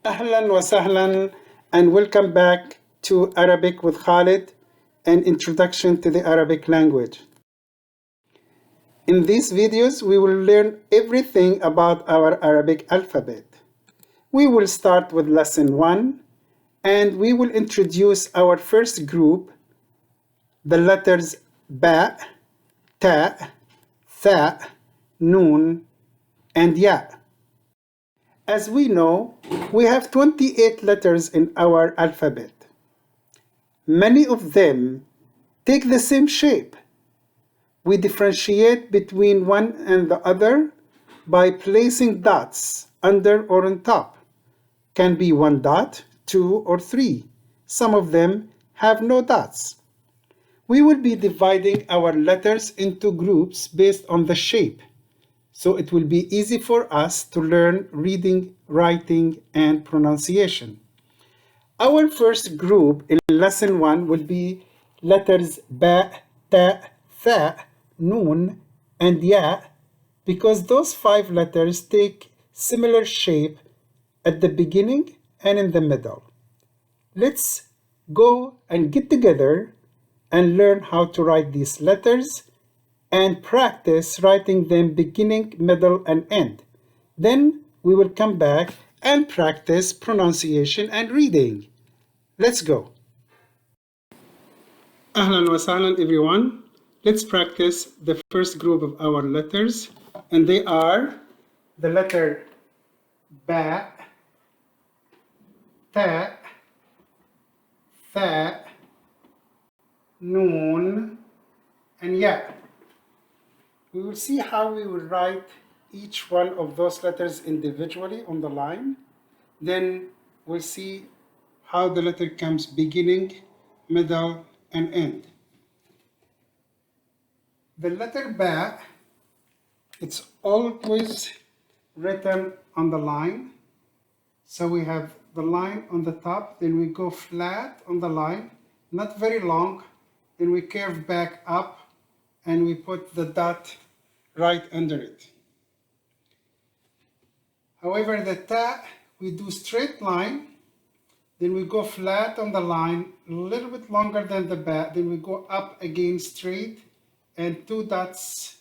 Ahlan wa sahlan and welcome back to Arabic with Khalid, an introduction to the Arabic language. In these videos, we will learn everything about our Arabic alphabet. We will start with lesson 1 and we will introduce our first group, the letters ba, ta, tha, noon, and ya. As we know, we have 28 letters in our alphabet. Many of them take the same shape. We differentiate between one and the other by placing dots under or on top. Can be 1 dot, 2 or 3. Some of them have no dots. We will be dividing our letters into groups based on the shape, so it will be easy for us to learn reading, writing, and pronunciation. Our first group in lesson 1 will be letters ba, ta, tha, noon, and ya, because those 5 letters take similar shape at the beginning and in the middle. Let's go and get together and learn how to write these letters and practice writing them beginning, middle, and end. Then we will come back and practice pronunciation and reading. Let's go. Ahlan wa sahlan everyone. Let's practice the first group of our letters, and they are the letter ba, ta, tha, noon, and ya. We will see how we will write each one of those letters individually on the line. Then we'll see how the letter comes beginning, middle, and end. The letter ba, it's always written on the line. So we have the line on the top, then we go flat on the line, not very long, then we curve back up and we put the dot right under it. However, the ta, we do straight line, then we go flat on the line, a little bit longer than the ba, then we go up again straight, and 2 dots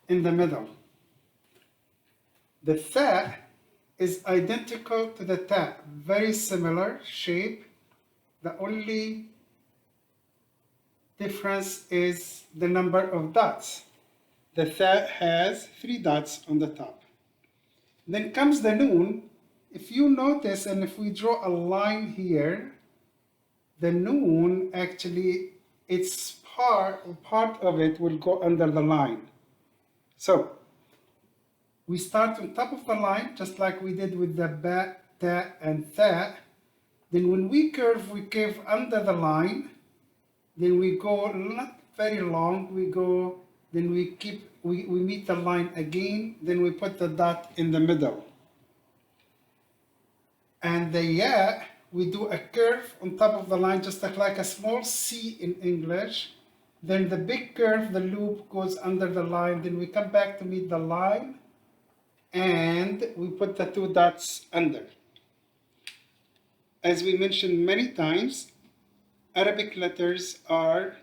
in the middle. The tha is identical to the ta, very similar shape. The only difference is the number of dots. The tha has 3 dots on the top. Then comes the noon. If you notice, and if we draw a line here, the noon actually, its part of it will go under the line. So we start on top of the line, just like we did with the ba, ta, and tha. Then when we curve under the line. Then we go not very long, we go, then we meet the line again, then we put the dot in the middle. And the ya, we do a curve on top of the line, just like a small C in English. Then the big curve, the loop goes under the line, then we come back to meet the line, and we put the 2 dots under. As we mentioned many times, Arabic letters are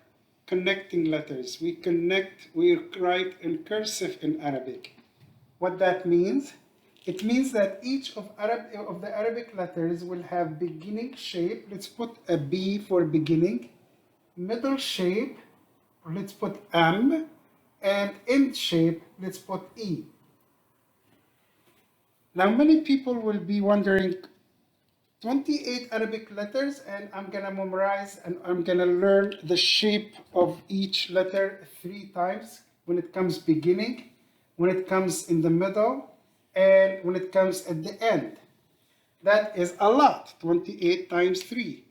connecting letters. We write in cursive in Arabic. What that means? It means that each of the Arabic letters will have beginning shape. Let's put a B for beginning. Middle shape, let's put M. And end shape, let's put E. Now many people will be wondering, 28 Arabic letters, and I'm going to memorize and I'm going to learn the shape of each letter 3 times when it comes beginning, when it comes in the middle, and when it comes at the end. That is a lot, 28 times 3.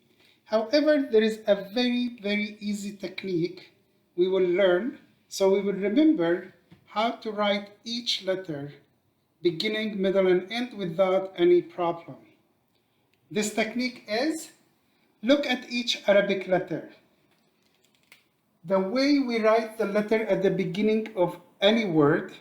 However, there is a very, very easy technique we will learn, so we will remember how to write each letter, beginning, middle, and end without any problem. This technique is, look at each Arabic letter. The way we write the letter at the beginning of any word,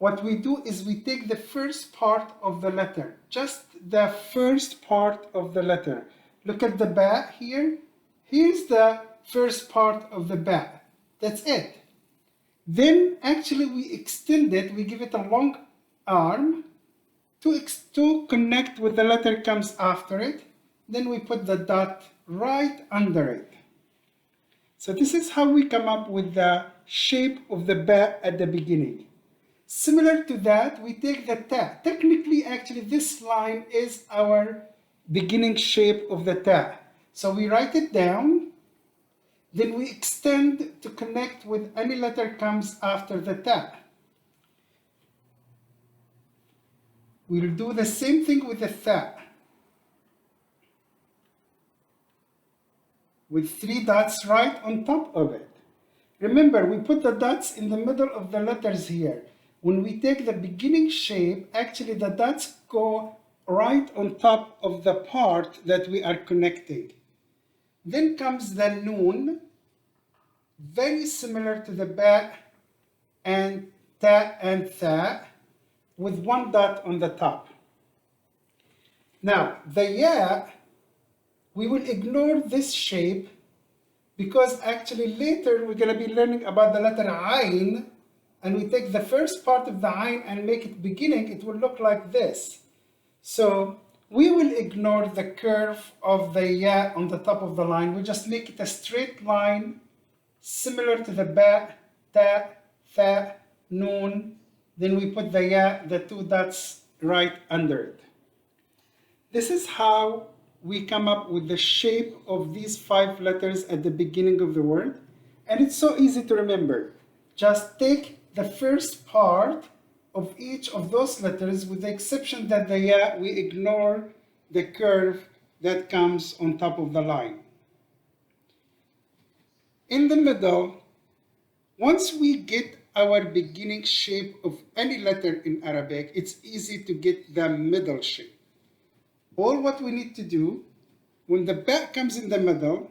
what we do is we take the first part of the letter, just the first part of the letter. Look at the ba here. Here's the first part of the ba. That's it. Then actually we extend it, we give it a long arm to connect with the letter comes after it. Then we put the dot right under it. So this is how we come up with the shape of the ba at the beginning. Similar to that, we take the ta. Technically, actually, this line is our beginning shape of the ta. So we write it down, then we extend to connect with any letter comes after the ta. We'll do the same thing with the tha, with 3 dots right on top of it. Remember, we put the dots in the middle of the letters here. When we take the beginning shape, actually the dots go right on top of the part that we are connecting. Then comes the noon, very similar to the ba and ta and tha, with 1 dot on the top. Now, the ya, we will ignore this shape because actually later we're going to be learning about the letter ayn, and we take the first part of the ayn and make it beginning, it will look like this. So we will ignore the curve of the ya on the top of the line. We just make it a straight line similar to the ba, ta, tha, noon. Then we put the ya, the 2 dots right under it. This is how we come up with the shape of these 5 letters at the beginning of the word. And it's so easy to remember. Just take the first part of each of those letters, with the exception that the ya, we ignore the curve that comes on top of the line. In the middle, once we get our beginning shape of any letter in Arabic, it's easy to get the middle shape. All what we need to do, when the ba comes in the middle,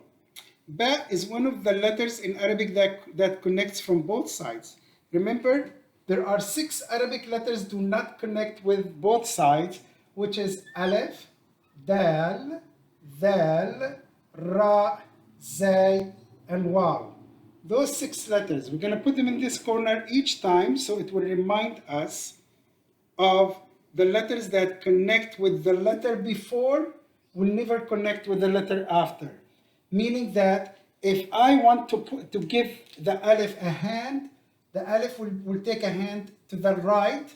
ba is one of the letters in Arabic that connects from both sides. Remember, there are 6 Arabic letters do not connect with both sides, which is alif, dal, dal, ra, zay, and waw. Those 6 letters, we're going to put them in this corner each time, so it will remind us of the letters that connect with the letter before will never connect with the letter after. Meaning that if I want to give the alif a hand, the alif will take a hand to the right,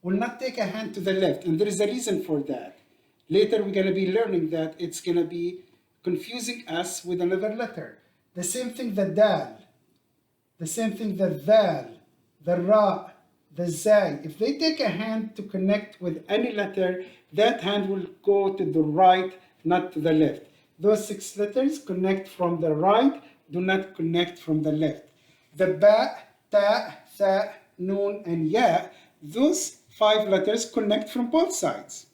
will not take a hand to the left. And there is a reason for that. Later we're going to be learning that it's going to be confusing us with another letter. The same thing the dal, the same thing the dhal, the ra, the zay. If they take a hand to connect with any letter, that hand will go to the right, not to the left. Those 6 letters connect from the right, do not connect from the left. The ba, ta, tha, noon, and ya, those 5 letters connect from both sides.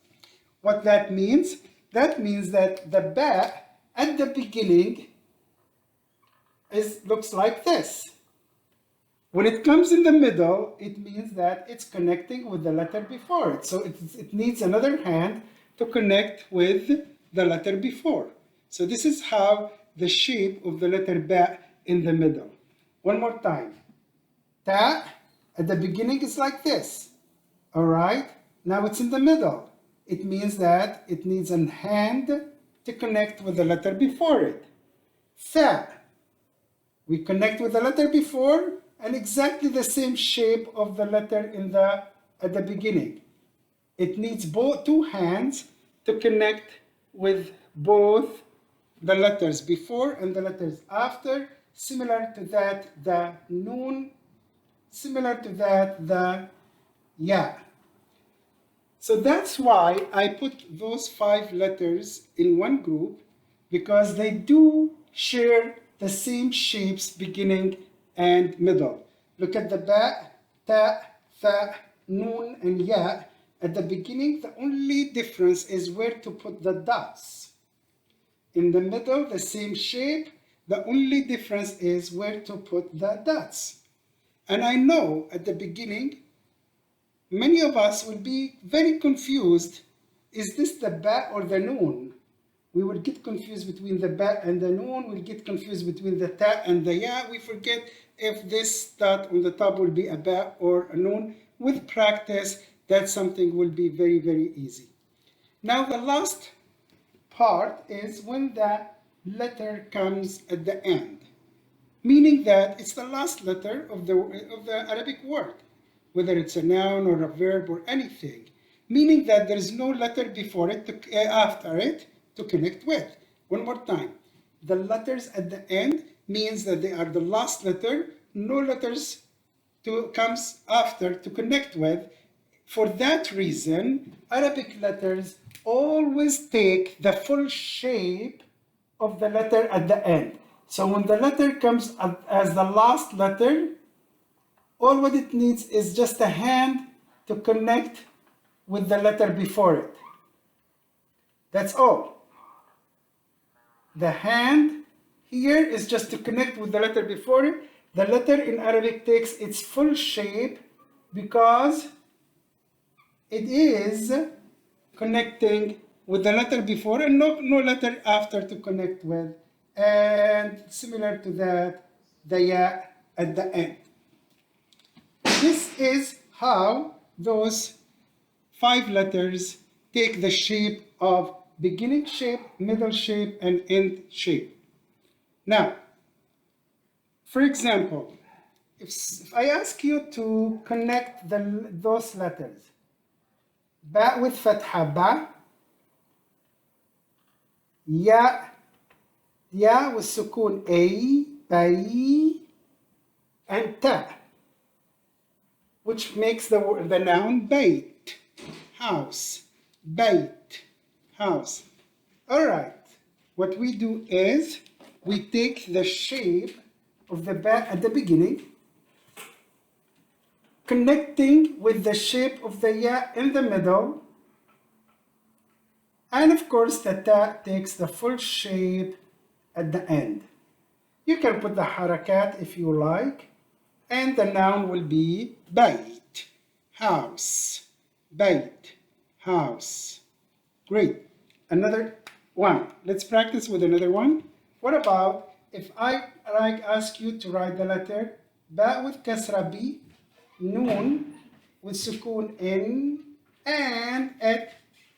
What that means? That means that the ba at the beginning looks like this. When it comes in the middle, it means that it's connecting with the letter before it. So it needs another hand to connect with the letter before. So this is how the shape of the letter ba in the middle. One more time. Ta at the beginning is like this. All right? Now it's in the middle. It means that it needs a hand to connect with the letter before it. Tha. We connect with the letter before, and exactly the same shape of the letter at the beginning. It needs both 2 hands to connect with both the letters before and the letters after. Similar to that, the noon. Similar to that, the ya. So that's why I put those 5 letters in one group, because they do share the same shapes beginning and middle. Look at the ba, ta, tha, noon, and ya. At the beginning, the only difference is where to put the dots. In the middle, the same shape. The only difference is where to put the dots. And I know at the beginning, Many of us will be very confused. Is this the ba or the noon? We will get confused between the ba and the noon. We'll get confused between the ta and the ya. We forget if this dot on the top will be a ba or a noon. With practice, that something will be very, very easy. Now the last part is when the letter comes at the end, meaning that it's the last letter of the Arabic word, whether it's a noun or a verb or anything, meaning that there is no letter before it after it to connect with. One more time. The letters at the end means that they are the last letter, no letters comes after to connect with. For that reason, Arabic letters always take the full shape of the letter at the end. So when the letter comes as the last letter, all what it needs is just a hand to connect with the letter before it. That's all. The hand here is just to connect with the letter before it. The letter in Arabic takes its full shape because it is connecting with the letter before and no letter after to connect with. And similar to that, the ya at the end. This is how those 5 letters take the shape of beginning shape, middle shape, and end shape. Now, for example, if I ask you to connect those letters, ba with fatha, ba, ya with sukun, a, bay, and ta, which makes the noun bait, house, bait, house. All right, what we do is we take the shape of the ba at the beginning, connecting with the shape of the ya in the middle, and of course the ta takes the full shape at the end. You can put the harakat if you like, and the noun will be bait, house, bait, house. Great. Another one. Let's practice with another one. What about if I ask you to write the letter ba with kasra b, noon with sukoon in, and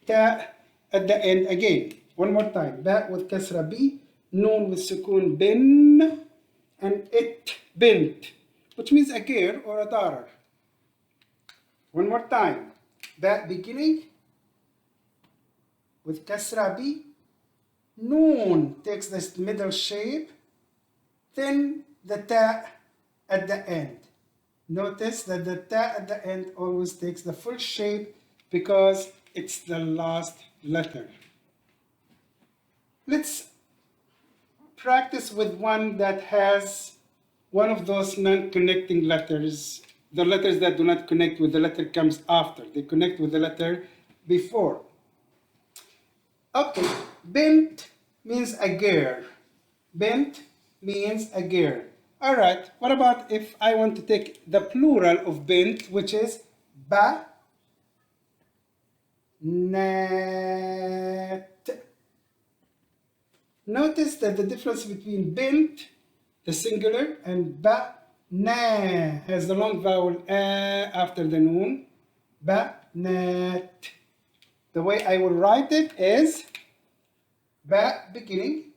ta at the end again. One more time. Ba with kasra b, noon with sukoon bin, and bint, which means a girl or a daughter. One more time. Ba beginning with kasra b, noon takes this middle shape, then the ta at the end. Notice that the ta at the end always takes the full shape because it's the last letter. Let's practice with one that has one of those non-connecting letters, the letters that do not connect with the letter comes after. They connect with the letter before. Okay, bint means a girl. Bint means a girl. All right, what about if I want to take the plural of bint, which is ba, nat. Notice that the difference between bint, the singular, and ba, na has the long vowel a after the noon. Ba, nat. The way I will write it is ba beginning,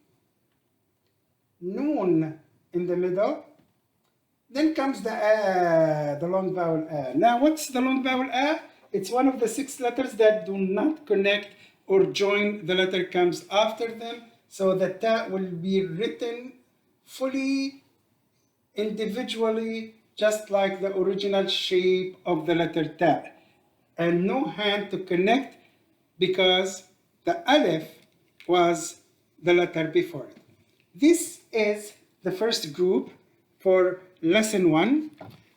noon in the middle, then comes the long vowel a. Now, what's the long vowel a? It's one of the 6 letters that do not connect or join the letter comes after them. So the ta will be written fully, individually, just like the original shape of the letter ta. And no hand to connect because the alif was the letter before it. This is the first group for lesson 1.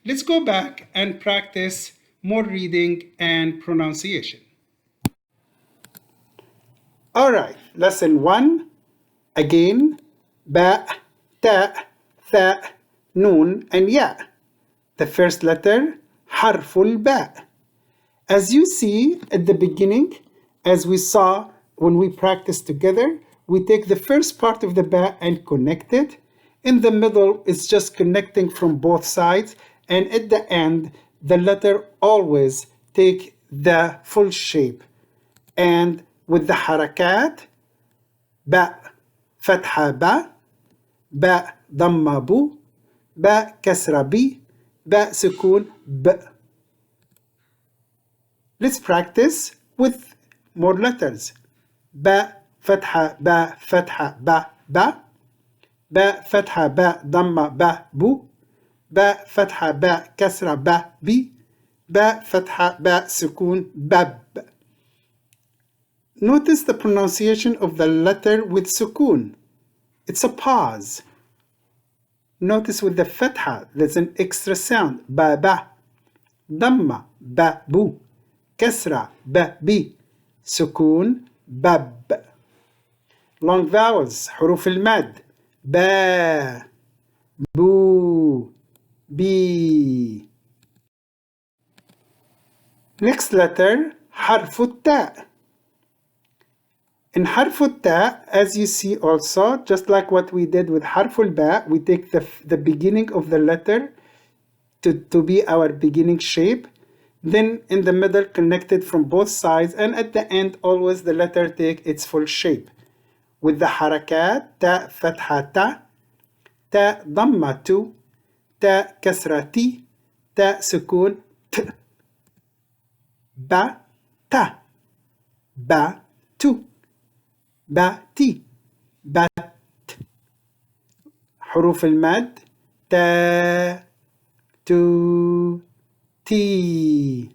Let's go back and practice more reading and pronunciation. All right, lesson 1. Again, ba, ta, tha, noon, and ya. The first letter, harful ba. As you see at the beginning, as we saw when we practiced together, we take the first part of the ba and connect it. In the middle, it's just connecting from both sides. And at the end, the letter always take the full shape. And with the harakat, ba, fatha ba, ba, dhamma bu, ba, kasra bi, ba, sukun b. Let's practice with more letters. ba, fatha ba, fatha ba, ba. ba فتحة ba ضمة ba بو ba فتحة ba كسرة ba بي ba فتحة ba سكون bab. Notice the pronunciation of the letter with sukun. It's a pause. Notice with the fatha, there's an extra sound. Ba ba. Dhamma ba bu. Kasra ba bi. Sukun bab. Long vowels. حروف المد. با بو بي. Next letter حرف التاء. In حرف التاء, as you see also, just like what we did with حرف الباء, we take the beginning of the letter to be our beginning shape, then in the middle connected from both sides, and at the end always the letter take its full shape. With the حركات تاء فتحة تا, تاء ضمة تو, تاء كسرة تي, تاء سكون ت. با تا, با تو, با تي, بات. حروف المد تا تو تي.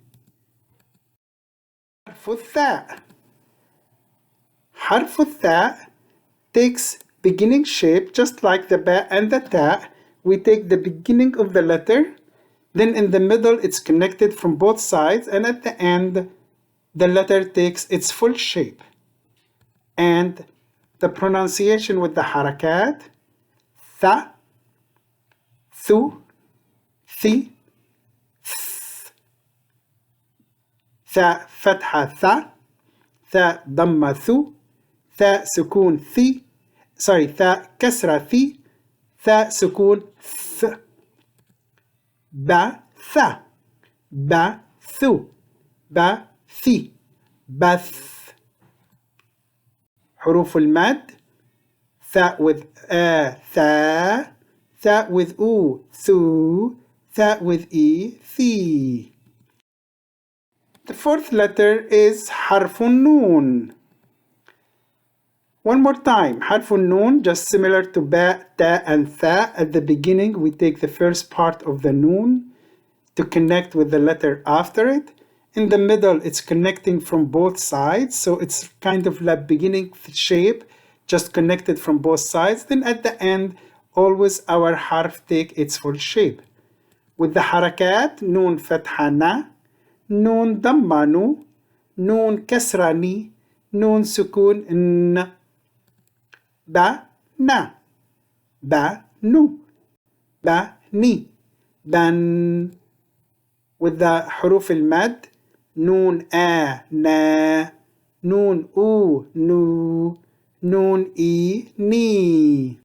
حرف الثاء. حرف الثاء takes beginning shape just like the ba and the ta. We take the beginning of the letter, then in the middle it's connected from both sides, and at the end the letter takes its full shape. And the pronunciation with the harakat, tha, thu, thi, th. Tha fatha tha, tha dhamma thu, tha sukun thi, tha kasra thi, tha sukun th. Ba tha, ba thu, ba thi, bath. حروف المد ثاء with ثا, ثاء with ثو, ثاء with ثي. The fourth letter is حرف النون. One more time, حرف النون, just similar to ba, ta, and tha. At the beginning, we take the first part of the noon to connect with the letter after it. In the middle, it's connecting from both sides, so it's kind of like beginning shape, just connected from both sides. Then at the end, always our harf take its full shape. With the harakat, noon fatha na, noon dhamma nu, noon kasra ni, noon sukun n. Ba na, ba nu, ba ni, ban. With the حروف المد, نون نا, نون نو, نون ني.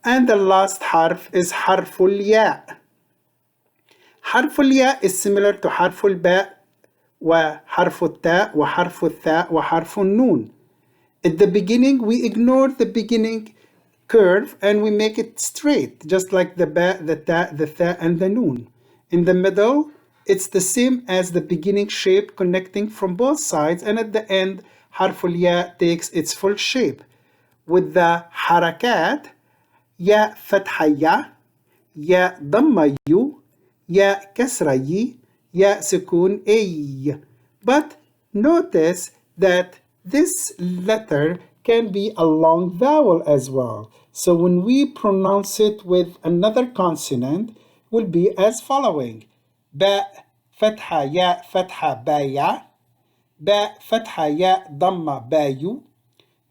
And the last حرف is حرف الياء. حرف الياء is similar to حرف الباء وحرف التاء وحرف الثاء وحرف النون. At the beginning, we ignore the beginning curve and we make it straight, just like the ba, the ta, the tha, and the noon. In the middle, it's the same as the beginning shape connecting from both sides, and at the end, harful ya takes its full shape. With the harakat, ya fatha ya dhamma yu, ya kasra yi, ya sukun ay. But notice that this letter can be a long vowel as well. So when we pronounce it with another consonant, will be as following. Ba fatha ba ya, ba fatha ya dhamma ba yu,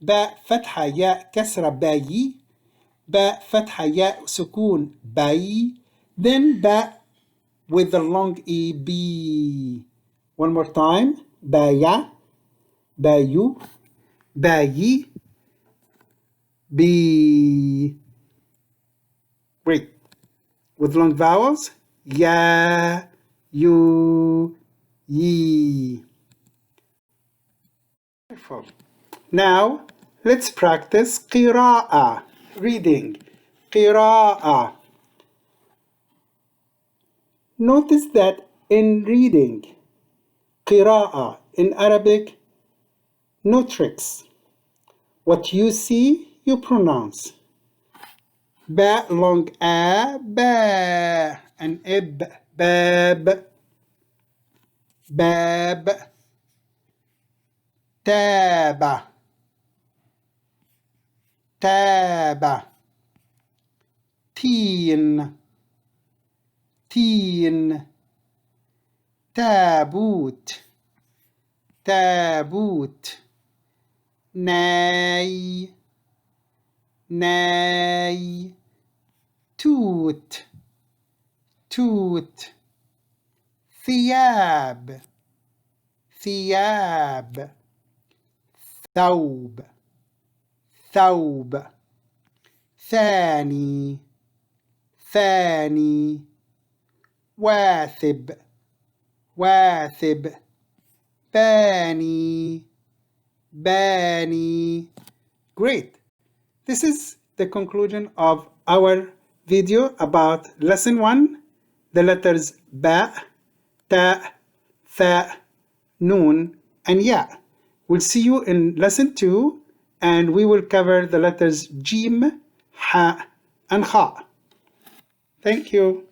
ba fatha ya kasra ba yi, ba fatha ya sukun ba yi, then ba with the long E, bee. One more time. Baya, bayu, bayi, bee. Great. With long vowels, ya, you, ye. Wonderful. Now, let's practice قراءة, reading. قراءة. Notice that in reading, قراءة in Arabic, no tricks. What you see, you pronounce. Ba long a, ba, and ib, bab, bab, taba, taba, teen, teen, تابوت تابوت ناي ناي توت توت ثياب ثياب ثوب ثوب ثاني ثاني واثب واثب باني باني. Great. This is the conclusion of our video about lesson 1, the letters ba, ta, tha, noon, and ya. We'll see you in lesson 2, and we will cover the letters jim, ha, and kha. Thank you.